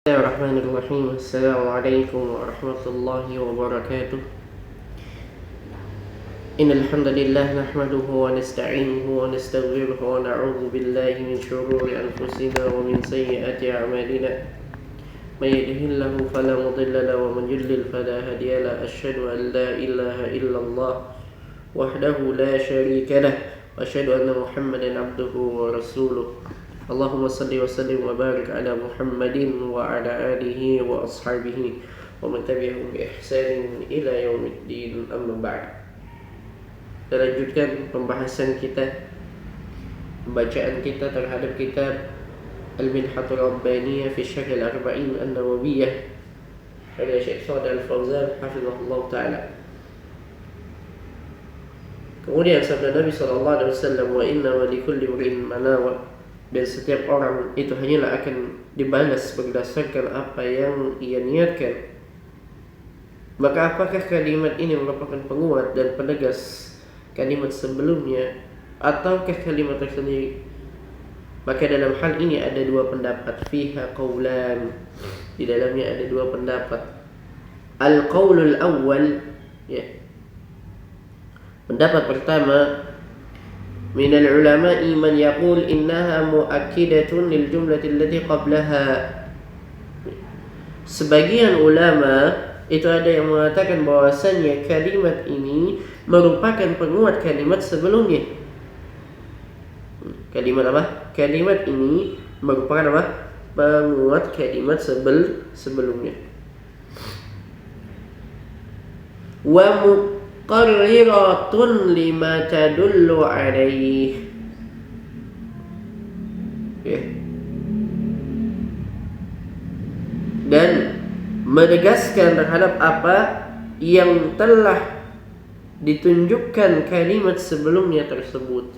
Bismillahirrahmanirrahim. Assalamualaikum warahmatullahi wabarakatuh. Innal hamdalillah nahmaduhu wa nasta'inuhu wa nastaghfiruhu wa na'udzu billahi min shururi anfusina wa min sayyiati a'malina. May yahdihillahu fala mudilla lahu wa man yudlil fala hadiya lahu. Asyhadu an la ilaha illallah wahdahu la syarika lah wa asyhadu anna Muhammadan abduhu wa rasuluh. Allahumma salli wa sallim wa barik ala Muhammadin wa ala alihi wa ashabihi wa man tabi'ahum bi ihsanin ila yaumiddin, amma ba'd. Kita lanjutkan pembahasan kita, pembacaan kita terhadap kitab Al-Minhatul Rabbaniyah fi Syarh Al-Arba'in An-Nawawiyah karya Syekh Shalih Al-Fauzan hafizahullah ta'ala. Kemudian sabda Nabi SAW, wa inna wa likulli imri'in ma nawa, dan setiap orang itu hanyalah akan dibalas berdasarkan apa yang ia niatkan. Maka apakah kalimat ini merupakan penguat dan penegas kalimat sebelumnya ataukah kalimat tersendiri? Maka dalam hal ini ada dua pendapat, fiha qaulan, di dalamnya ada dua pendapat. Al-qaulul awwal, ya. Pendapat pertama, من العلماء من يقول إنها مؤكدة للجملة التي قبلها. Sebagian ulama itu ada yang mengatakan bahwasannya kalimat ini merupakan penguat kalimat sebelumnya. Kalimat apa? Kalimat ini merupakan apa? Penguat kalimat sebelumnya. Wa muqarriratun lima tadullu alaih. Dan menegaskan terhadap apa yang telah ditunjukkan kalimat sebelumnya tersebut.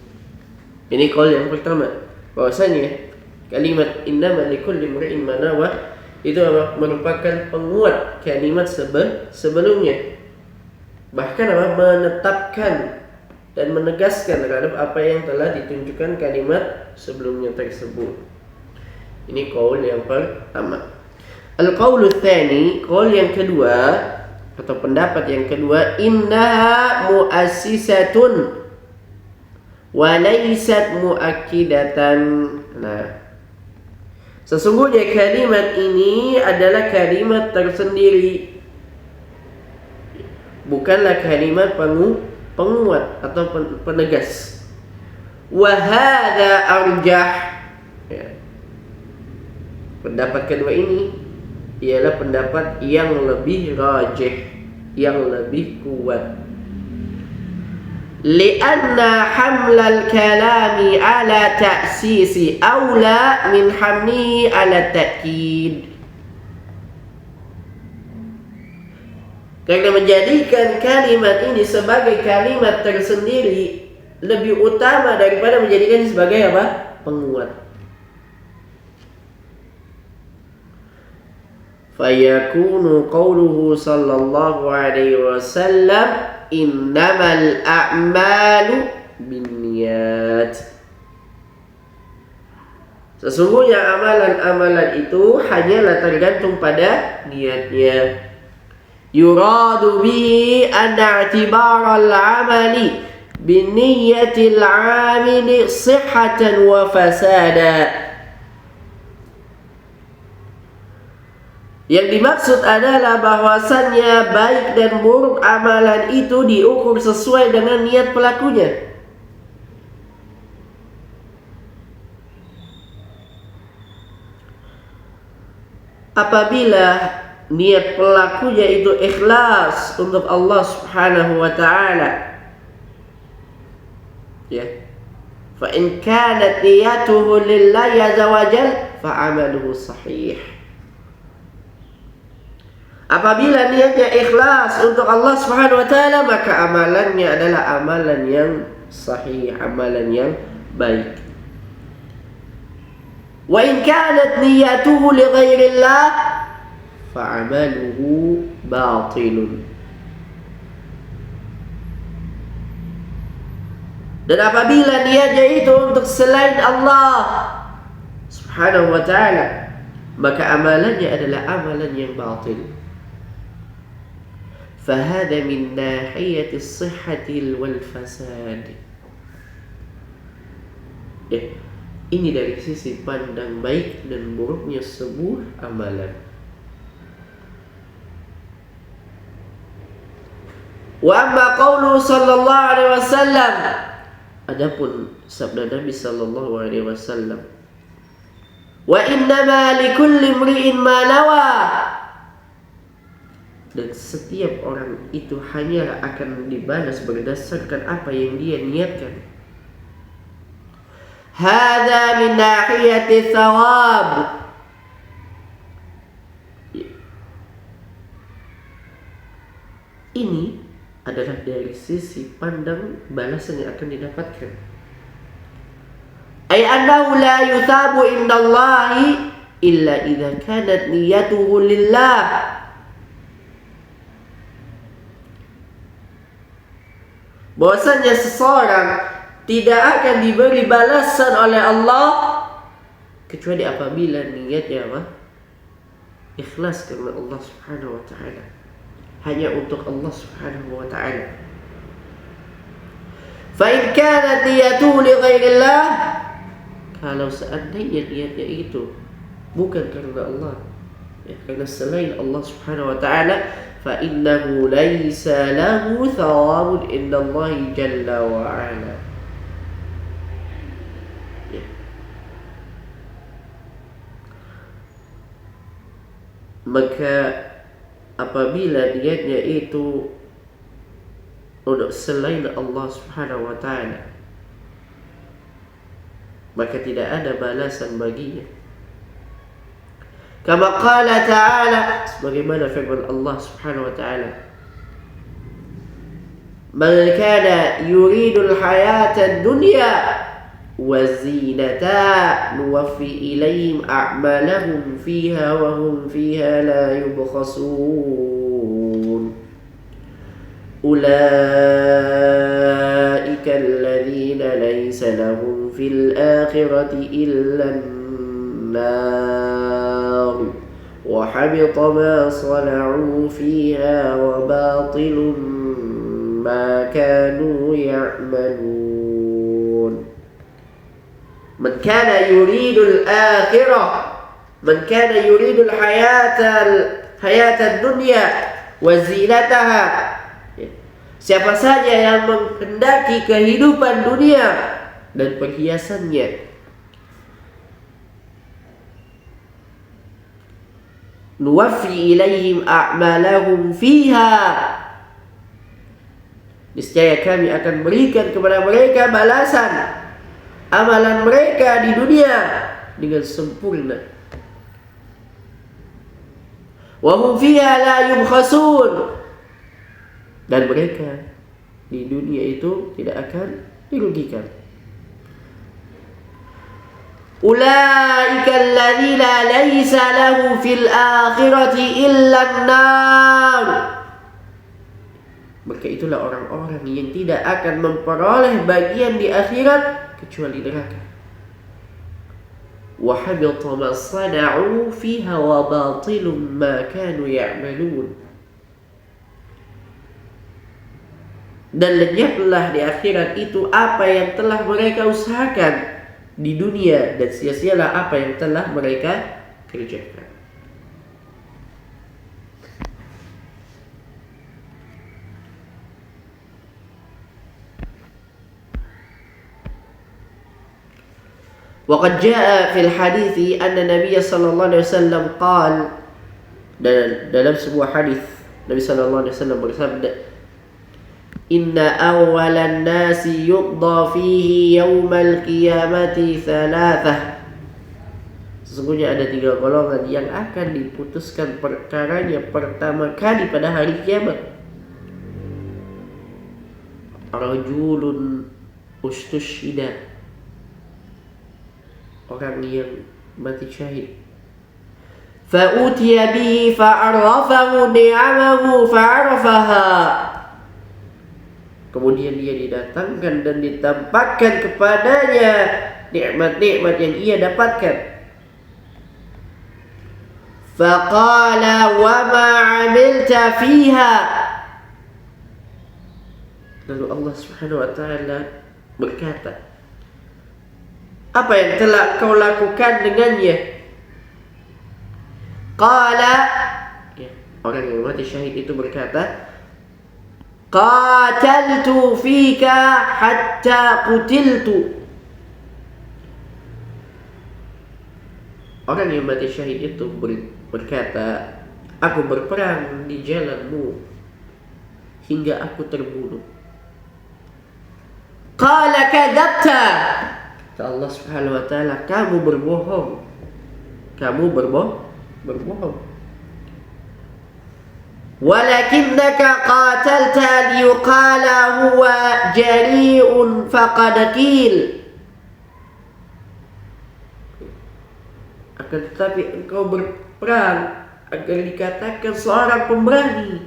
Ini qaul yang pertama, bahwasanya kalimat innama likulli imri'in ma nawa itu merupakan penguat kalimat sebelumnya. Bahkan menetapkan dan menegaskan terhadap apa yang telah ditunjukkan kalimat sebelumnya tersebut. Ini qaul yang pertama. Al-qaulu tsani, qaul yang kedua atau pendapat yang kedua, innaha muassisatun wa laysat muakkidatan. Nah, sesungguhnya kalimat ini adalah kalimat tersendiri, bukanlah kalimat penguat atau penegas. Wa hadza arjah, ya. Pendapat kedua ini ialah pendapat yang lebih rajih, yang lebih kuat. Lianna hamlal kalami ala ta'sisi aula min hamlihi ala ta'kid. Karena menjadikan kalimat ini sebagai kalimat tersendiri lebih utama daripada menjadikan sebagai apa? Penguat. Fayakunu qawluhu sallallahu alaihi wasallam innamal a'malu binniyat. Sesungguhnya amalan-amalan itu hanyalah tergantung pada niatnya. Yuradu bihi anna i'tibaral 'amali binniyatil 'amili sihhatan wa fasada. Yang dimaksud adalah bahwasannya baik dan buruk amalan itu diukur sesuai dengan niat pelakunya. Apabila niat pelakunya itu ikhlas untuk Allah Subhanahu wa ta'ala, ya, fa in kanat niyatuhu lillahi azza wa jalla fa amaluhu sahih. Apabila niatnya ikhlas untuk Allah Subhanahu wa ta'ala, maka amalannya adalah amalan yang sahih, amalan yang baik. Wa in kanat niyatuhu li ghairillah fa amaluhu batilun. Dan apabila niatnya itu untuk selain Allah Subhanahu wa ta'ala, maka amalannya adalah amalan yang batil. Fahada min nahiyati sihhati wal fasad. Ini dari sisi pandang baik dan buruknya sebuah amalan. Wa amma qaulu sallallahu alaihi wasallam, adapun sabda Nabi sallallahu alaihi wasallam, wa innama likulli imri'in ma nawa, dan setiap orang itu hanyalah akan dibalas berdasarkan apa yang dia niatkan. Hadza min nahiyati thawab, ini adalah dari sisi pandang balasan yang akan didapatkan. Ay annahu la yuthabu indallahi illa idza kanat niyyatuhu lillah. Bahwasanya seseorang tidak akan diberi balasan oleh Allah kecuali apabila niatnya apa? Ikhlas karena Allah Subhanahu wa taala. Hanya untuk Allah Subhanahu wa ta'ala. Fa in kanat niyatuhu li ghairillah, kalau seandainya niatnya itu bukan karena Allah, karena selain Allah Subhanahu wa ta'ala, fa innahu laysa lahu thawabun indallahi jalla wa ala. Maka apabila niatnya itu untuk selain Allah Subhanahu wa ta'ala, maka tidak ada balasan baginya. Kama qala ta'ala, sebagaimana firman Allah Subhanahu wa ta'ala, man kana yuridul hayata dunya wa zinata nuwaffi ilayhim a'malahum fiha wa hum fiha la yubkhasun. Ulaika alladhina laysa lahum fil akhirati illa an-nar wa habita ma sana'u fiha wa batilun ma kanu ya'malun. Man kana yuridul akhirah, man kana yuridul hayata dunya wa zinataha, siapa saja yang menghendaki kehidupan dunia dan perhiasannya, nuwaffi ilaihim a'malahum fiha, niscaya kami akan berikan kepada mereka balasan amalan mereka di dunia dengan sempurna. Wa hum fiha la yubkhasun, dan mereka di dunia itu tidak akan dirugikan. Ulaika alladzina laysa lahu fil akhirati illa an-nar, maka itulah orang-orang yang tidak akan memperoleh bagian di akhirat kecuali neraka. Wa habita ma sana'u fiha wa batilun ma kanu ya'malun, dan lenyaplah di akhirat itu apa yang telah mereka usahakan di dunia, dan sia-sialah apa yang telah mereka kerjakan. Waqad jaa fil hadithi anna Nabiy sallallahu alaihi wasallam qala, dan dalam sebuah hadis Nabi sallallahu alaihi wasallam bersabda, inna awwalan nasi yuqda fihi yaumal qiyamati thalathah, sesungguhnya ada 3 golongan yang akan diputuskan perkaranya pertama kali pada hari kiamat. Rajulun ustushhida, orang yang mati syahid. Fa'utiya bihi fa'arrafahu ni'amahu fa'arafaha, kemudian dia didatangkan dan ditampakkan kepadanya nikmat-nikmat yang ia dapatkan. Faqala wa ma 'amilta fiha. Lalu Allah Subhanahu wa taala berkata, apa yang telah kau lakukan dengannya? Qala, ya, orang yang mati syahid itu berkata, qataltu fika hatta qutiltu. Orang yang mati syahid itu berkata, aku berperang di jalanmu hingga aku terbunuh. Qala kadzabta. Kata Allah Subhanahu wa taala, kamu berbohong. Kamu berbohong. Walakinnaka qatalta liyuqala huwa jari'un faqad qil. Akan tetapi engkau berperang agar dikatakan seorang pemberani,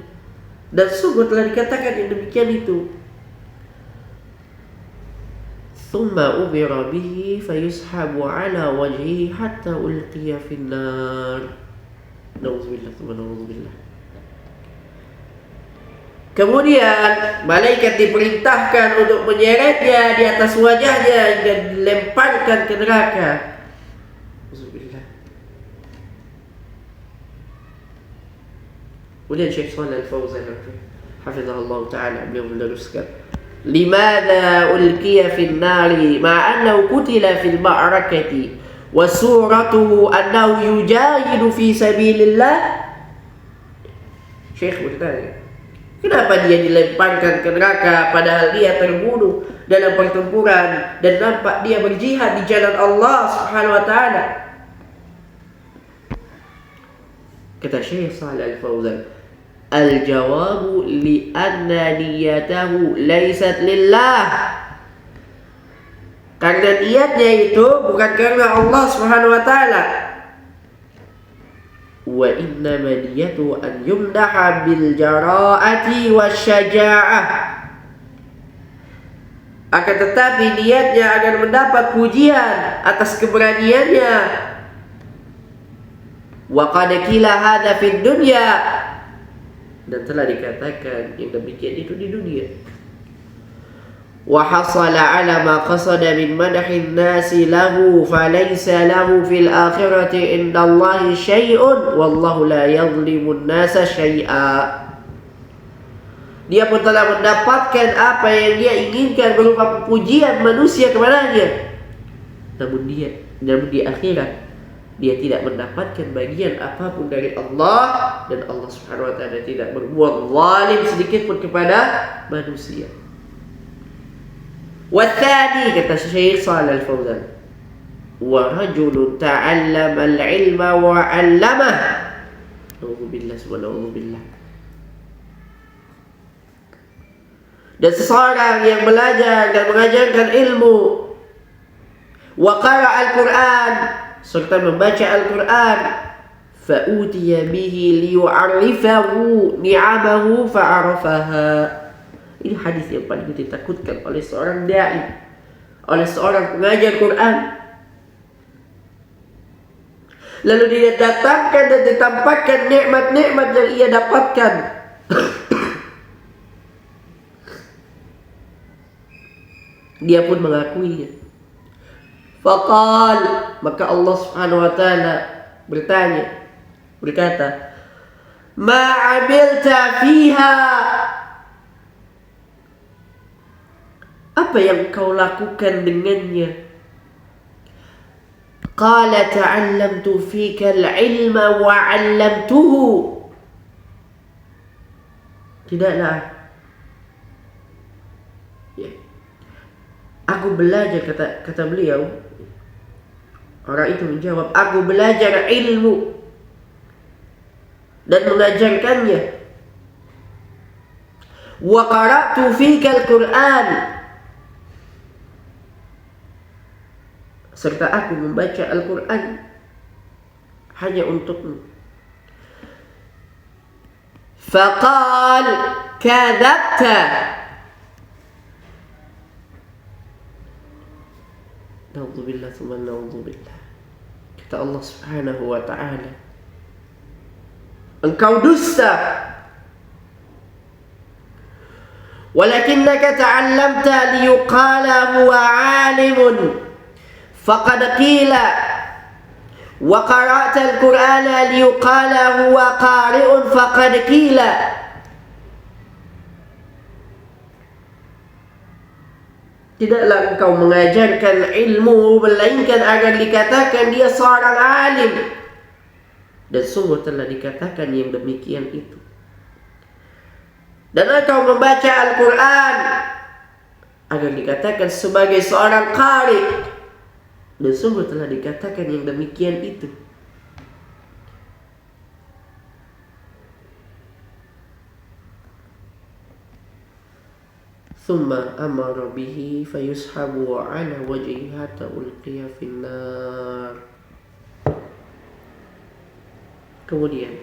dan sungguh telah dikatakan yang demikian itu. Thumma umira bihi fayushabu ala wajhihi hatta ulqiya finnar. Nauzubillah, thumma nauzubillah. Kemudian malaikat diperintahkan untuk menyeretnya di atas wajahnya hingga dilemparkan ke neraka. Nauzubillah. Kemudian Syekh Shalih Al-Fauzan hafizahullah ta'ala beliau meneruskan, limadha ulqiya fin nari ma annahu qutila fil ma'rakati wa suratuhu annahu yujahidu fi sabilillah. Syekh bertanya, kenapa dia dilemparkan ke neraka padahal dia terbunuh dalam pertempuran dan nampak dia berjihad di jalan Allah Subhanahu wa taala? Kata Syekh Shalih Al-Fauzan, al-jawabu li'anna niyatahu laysat lillah. Karena niatnya itu bukan karena Allah Subhanahu wa taala. Wa innama niyatu an yumdaha bil jara'ati wasyaja'ah. Akan tetapi niatnya agar mendapat pujian atas keberaniannya. Wa qad qila hadza fid dunya. Dan telah dikatakan yang demikian itu di dunia. Wa hasala ala ma qasada min madhin nasi lahu falaysa lahu fil akhirati indallahi syai'un wallahu la yadhlimu an-nasa syai'a. Dia pun telah mendapatkan apa yang dia inginkan berupa pujian manusia kepadanya. Namun di akhirat dia tidak mendapatkan bagian apapun dari Allah, dan Allah Subhanahu wa taala tidak berbuat zalim sedikit pun kepada manusia. Wa tsani, kata Syekh Shalih Al-Fauzan, wa rajulun ta'allama al-ilma wa 'allamah. Nauzubillah, subhanallah. Dan seseorang yang belajar dan mengajarkan ilmu, wa qara'a al-Qur'an, serta membaca Al-Quran, fa'utiya bihi liyu'arifahu ni'amahu fa'arafaha. Ini hadis yang paling ditakutkan oleh seorang da'i, oleh seorang pengajar Quran. Lalu dia datangkan dan ditampakkan nikmat-nikmat yang ia dapatkan. Dia pun mengakuinya. Faqal, maka Allah Subhanahu wa taala berkata, ma 'amilta fiha. Apa yang kau lakukan dengannya? Qala ta'allamtu fika al-ilma wa 'allamtuhu. Tidaklah, ya, aku belajar, kata beliau. Orang itu menjawab, aku belajar ilmu dan mengajarkannya. Wa qara'tu fika al-Qur'an, serta aku membaca Al-Quran hanya untukmu. Faqal kadzabta. Na'udzubillah, tsumma na'udzubillah. Kata Allah Subhanahu wa ta'ala, engkau dusta. Walakinnaka ta'allamta liyuqala huwa 'alimun faqad qila wa qara'ta al-Qur'ana liyuqala huwa qari'un faqad qila. Tidaklah engkau mengajarkan ilmu melainkan agar dikatakan dia seorang alim, dan sungguh telah dikatakan yang demikian itu. Dan engkau membaca Al-Quran agar dikatakan sebagai seorang qari, dan sungguh telah dikatakan yang demikian itu. Thumma amara bihi fayushabu ala wajhihi hatta ulqiya finnar. Kemudian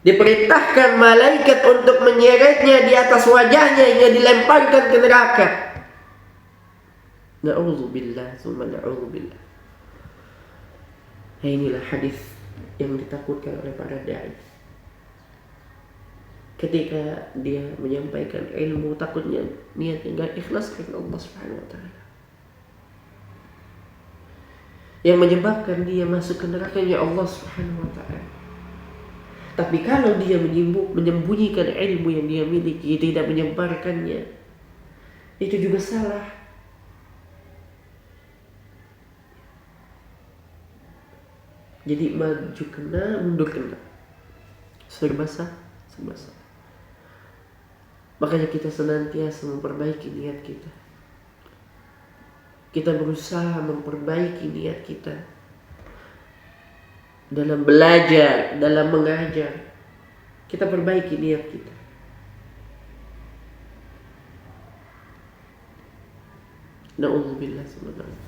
diperintahkan malaikat untuk menyeretnya di atas wajahnya hingga dilemparkan ke neraka. Na'udzubillah, summa na'udzubillah. Inilah hadis yang ditakutkan oleh para dai. Ketika dia menyampaikan ilmu, takutnya niatnya enggak ikhlas karena Allah Subhanahu wa taala. Yang menyebabkan dia masuk ke neraka ya Allah Subhanahu wa taala. Tapi kalau dia menyembunyikan ilmu yang dia miliki, tidak menyebarkannya, itu juga salah. Jadi maju kena, mundur kena, serba salah. Makanya kita senantiasa memperbaiki niat kita. Kita berusaha memperbaiki niat kita dalam belajar, dalam mengajar. Kita perbaiki niat kita. Na'udzubillah subhanallah.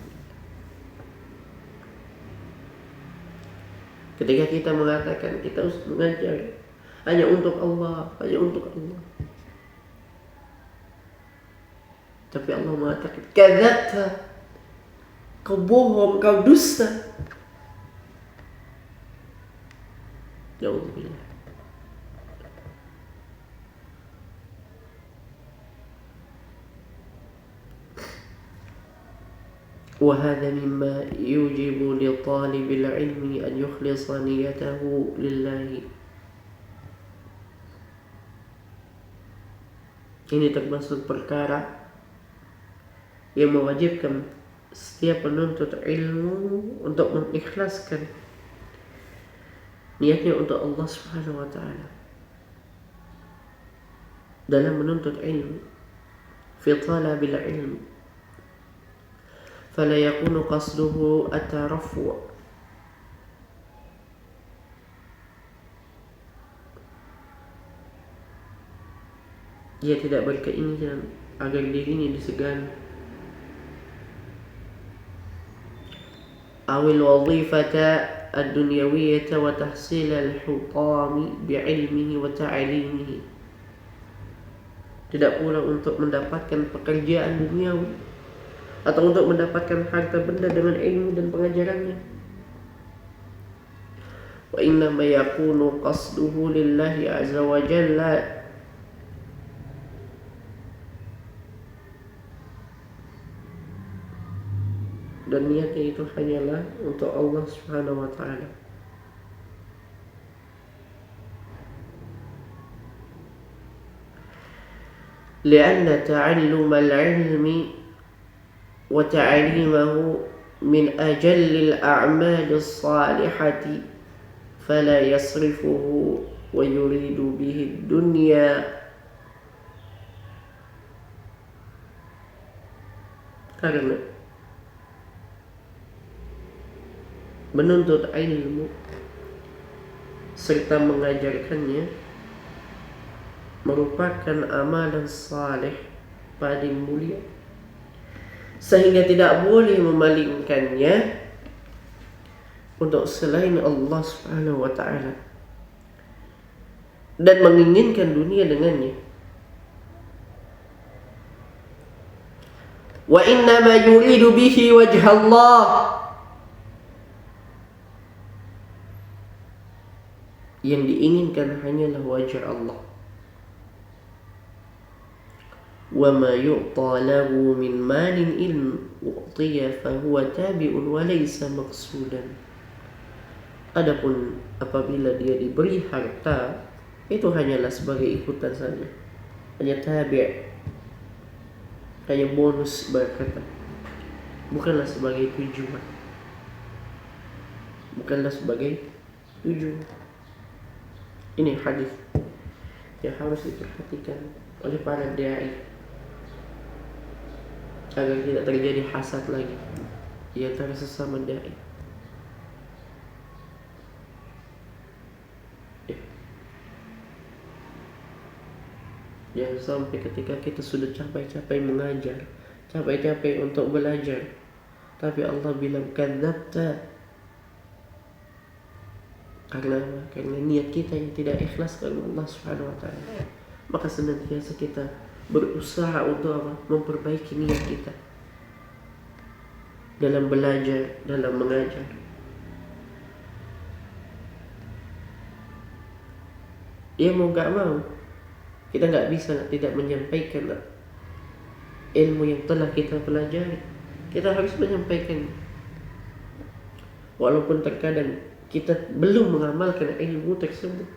Ketika kita mengatakan kita harus mengajar hanya untuk Allah, hanya untuk Allah, tapi Allah mengatakan kadzabta, kau bohong, kau dusta. Na'udzubillah. وهذا مما يوجب لطالب العلم أن يخلص نيته لله. Ini termasuk perkara yang mewajibkan setiap penuntut ilmu untuk mengikhlaskan niatnya untuk Allah Subhanahu wa taala dalam menuntut ilmu. Fi talabil ilm fala yakunu qasduhu at-tarafu'. Dia tidak berkeinginan agar dirinya disegani. Awil wadhifata ad-dunyawiyata wa tahsil al-hutami bi'ilmihi wa ta'alimihi. Tidak pula untuk mendapatkan pekerjaan duniawi atau untuk mendapatkan harta benda dengan ilmu dan pengajarannya. Wa inna ma yakunu qasduhu lillahi azza wa jalla. Dan niatnya itu hanyalah untuk Allah Subhanahu wa taala. Lianna ta'allum al-'ilmi wa ta'limahu min ajalli al-a'mal as-salihati fala yasrifuhu wa yuridu bihi ad-dunya. Karena menuntut ilmu serta mengajarkannya merupakan amalan saleh paling mulia, sehingga tidak boleh memalingkannya untuk selain Allah Subhanahu wa taala dan menginginkan dunia dengannya. Wa inna ma yuridu bihi wajha Allah. yang diinginkan hanyalah wajah Allah. Wa ma yu'ta lahu min malin in u'tiya fa huwa tabi'un wa laysa maqsudan. Adapun apabila dia diberi harta, itu hanyalah sebagai ikutan saja, hanya tabi', hanya bonus berkata, bukanlah sebagai tujuan, bukanlah sebagai tujuan. Ini hadis yang harus diperhatikan oleh para dai agar tidak terjadi hasad lagi di antara sesama dai. Jangan sampai ketika kita sudah capek-capek mengajar, capek-capek untuk belajar, tapi Allah bilang kadzabta. Karena niat kita yang tidak ikhlas karena Allah Subhanahu wa taala. Maka senantiasa kita berusaha untuk apa? Memperbaiki niat kita dalam belajar, dalam mengajar. Ya mau gak mau, kita gak bisa tidak menyampaikan ilmu yang telah kita pelajari. Kita harus menyampaikan, walaupun terkadang kita belum mengamalkan ilmu tersebut,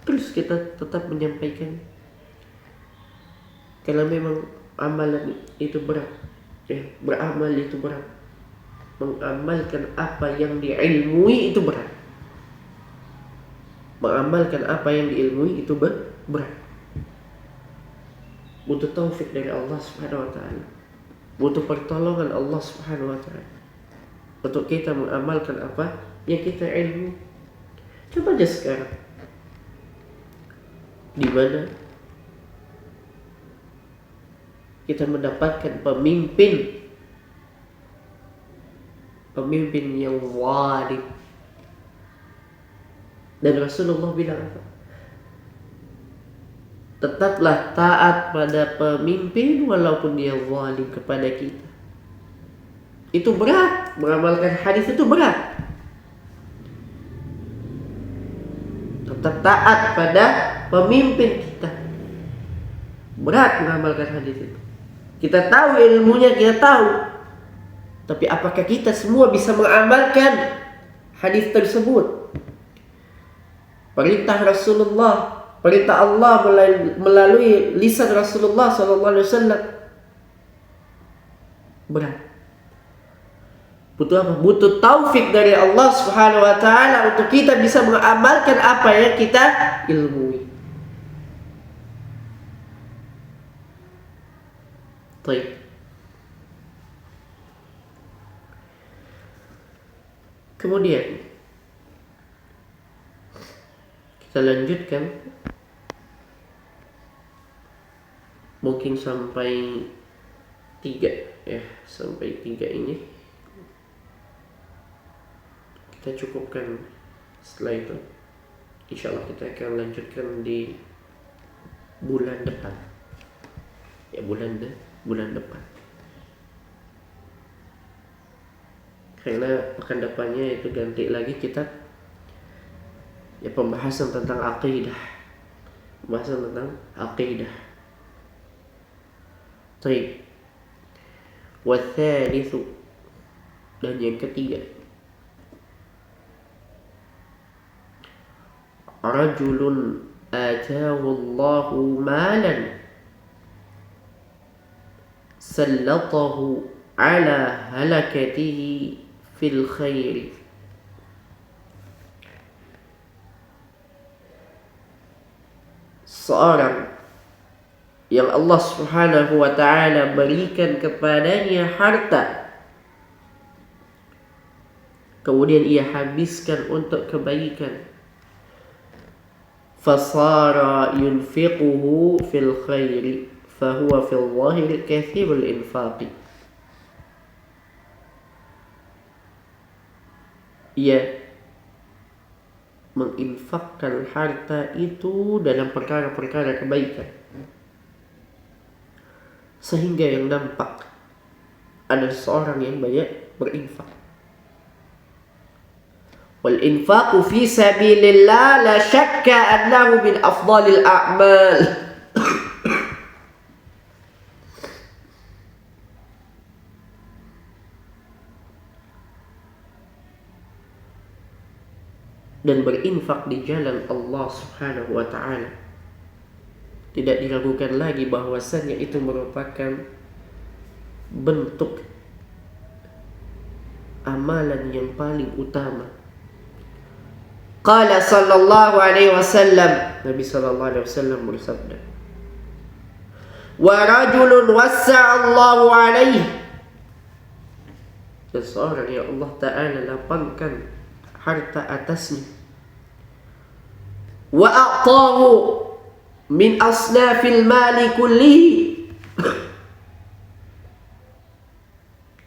terus kita tetap menyampaikan. Kalau memang amalan itu berat, beramal itu berat, mengamalkan apa yang diilmui itu berat, mengamalkan apa yang diilmui itu berat. Butuh taufik dari Allah Subhanahu wa taala, butuh pertolongan Allah Subhanahu wa taala untuk kita mengamalkan apa yang kita ilmu. Coba aja sekarang, di mana kita mendapatkan pemimpin yang zalim, dan Rasulullah bilang apa? Tetaplah taat pada pemimpin walaupun dia zalim kepada kita. Itu berat, mengamalkan hadis itu berat. Tetap taat pada pemimpin kita, berat mengamalkan hadis itu. Kita tahu ilmunya, kita tahu, tapi apakah kita semua bisa mengamalkan hadis tersebut? Perintah Rasulullah, perintah Allah melalui lisan Rasulullah SAW berat. Butuh apa? Butuh taufik dari Allah Subhanahu wa taala untuk kita bisa mengamalkan apa yang kita ilmui. Baik. Kemudian kita lanjutkan mungkin sampai 3 ya, sampai 3 ini kita cukupkan. Setelah itu insyaallah kita akan lanjutkan di bulan depan, ya bulan depan, karena pekan depannya itu ganti lagi kita, ya, pembahasan tentang akidah, Baik. Watsalitsu, dan yang ketiga, rajulun ataahu Allahu malan sallatahu ala halakatihi fil khair. Seorang yang Allah Subhanahu wa ta'ala berikan kepadanya harta, kemudian ia habiskan untuk kebaikan, fasara yunfiquhu fil khairi fahuwa fil zahiri kathirul infaqi. Ia menginfakkan harta itu dalam perkara-perkara kebaikan, sehingga yang nampak ada seorang yang banyak berinfak. Wal infaqu fi sabilillah la syakka annahu min afdalil a'mal. Dan berinfak di jalan Allah Subhanahu wa taala tidak diragukan lagi bahwasannya itu merupakan bentuk amalan yang paling utama. Qala sallallahu alaihi wasallam, Nabi sallallahu alaihi wasallam bersabda, wa rajulun wassa'a Allahu alaihi, seseorang yang Allah taala lapangkan harta atasnya, wa a'tahu min asnafil mali kullihi,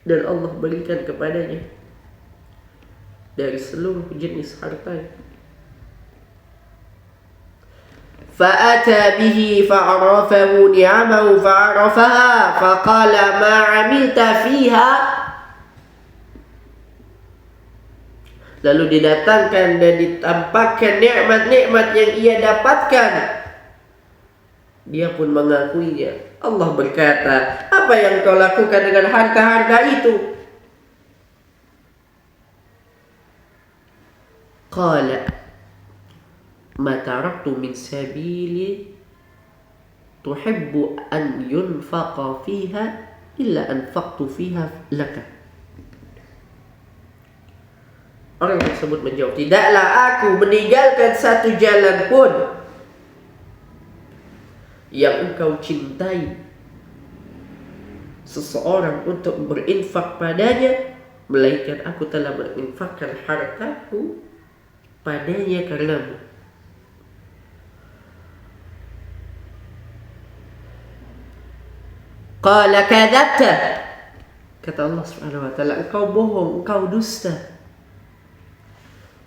dan Allah berikan kepadanya dari seluruh jenis hartanya. Fa'ata bihi fa'arafahu ni'amahu fa'arafaha faqala ma 'amilta fiha. Lalu didatangkan dan ditampakkan nikmat-nikmat yang ia dapatkan. Dia pun mengakuinya. Allah berkata, apa yang kau lakukan dengan harta-harta itu? Qala ma taraktu min sabili tuhibbu an yunfaqa fiha illa anfaqtu fiha laka. Orang tersebut menjawab, tidaklah aku meninggalkan satu jalan pun yang engkau cintai seseorang untuk berinfak padanya, melainkan aku telah berinfakkan hartaku padanya karenamu. Qala kadzabta, kata Allah Subhanahu wa taala, engkau bohong, engkau dusta.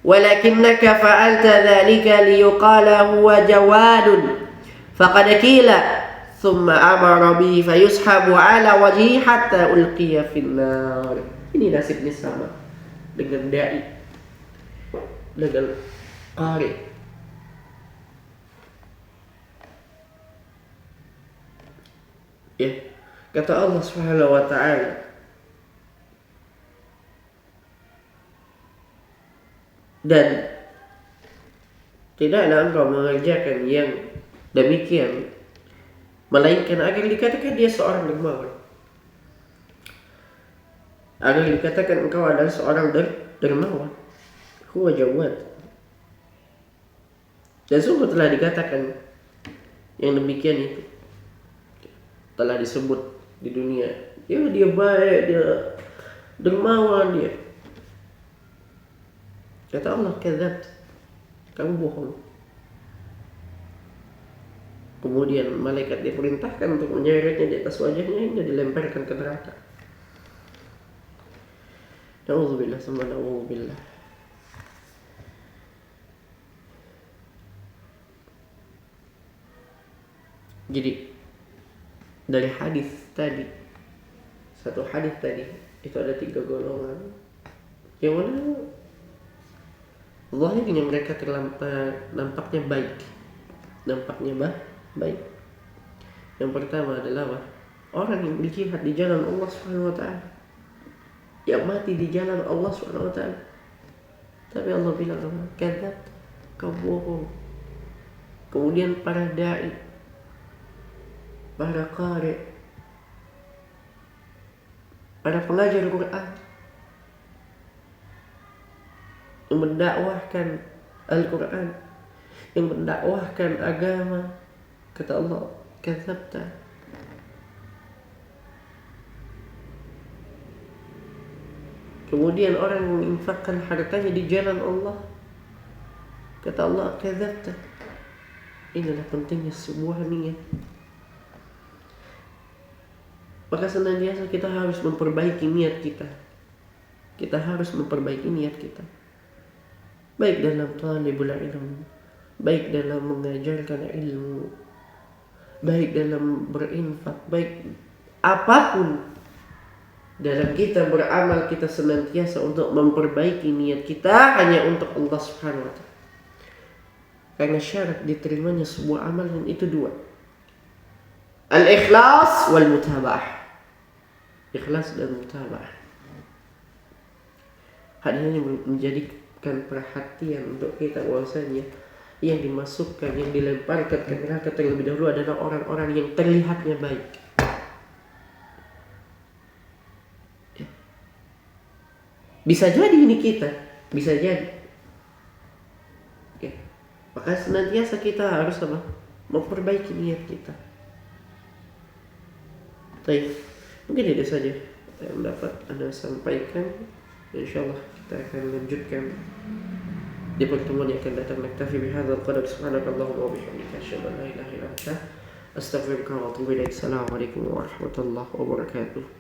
Walakinnaka fa'alta dzalika liyuqala huwa jawadun faqad qila thumma amara bihi fayushabu ala wajhihi hatta ulqiya finnar. Ini nasibnya sama dengan dai, dengan qari. Ya, kata Allah Subhanahu wa taala, dan tidaklah engkau mengerjakan yang demikian melainkan agar dikatakan dia seorang dermawan, agar dikatakan engkau adalah seorang dermawan. Huwa jawad. Dan sungguh telah dikatakan yang demikian itu telah disebut di dunia. Ya, dia baik, dia dermawan, dia. Kata Allah, kadzabt, kamu bohong. Kemudian malaikat diperintahkan untuk menyeretnya di atas wajahnya hingga dilemparkan ke neraka. Na'udzubillah, summa na'udzubillah. Jadi dari hadis tadi, satu hadis tadi itu ada 3 golongan. Yang mana zahirnya mereka nampaknya baik, baik. Yang pertama adalah orang yang berjihad di jalan Allah Subhanahu wa taala, yang mati di jalan Allah Subhanahu wa taala. Tapi Allah bilang, kadzab, kau bohong. Kemudian para dai, para qari, para pengajar Quran yang mendakwahkan Al-Quran, yang mendakwahkan agama, kata Allah, kadzabta. Kemudian orang yang menginfakkan hartanya di jalan Allah, kata Allah, kadzabta. Inilah pentingnya sebuah niat. Maka senantiasa kita harus memperbaiki niat kita. Kita harus memperbaiki niat kita, baik dalam talibul ilmu, baik dalam mengajarkan ilmu, baik dalam berinfak, baik apapun dalam kita beramal kita senantiasa untuk memperbaiki niat kita hanya untuk Allah Subhanahu wa taala. Karena syarat diterimanya sebuah amalan itu dua. Al-ikhlas wal mutaba'ah. Ikhlas dan mutaba'ah. Hadirin menjadikan perhatian untuk kita bahwasanya yang dimasukkan, yang dilemparkan ke neraka terlebih dahulu adalah orang-orang yang terlihatnya baik. Bisa jadi ini kita, bisa jadi. Maka senantiasa kita harus apa? Memperbaiki niat kita. Baik, mungkin itu saja yang dapat Anda sampaikan. Insyaallah kita akan lanjutkan di pertemuan yang akan datang. Naktafi bihadzal qadar. Subhanakallahumma wa bihamdika asyhadu an la ilaha illa anta astaghfiruka wa atubu ilaik. Assalamualaikum warahmatullahi wabarakatuh.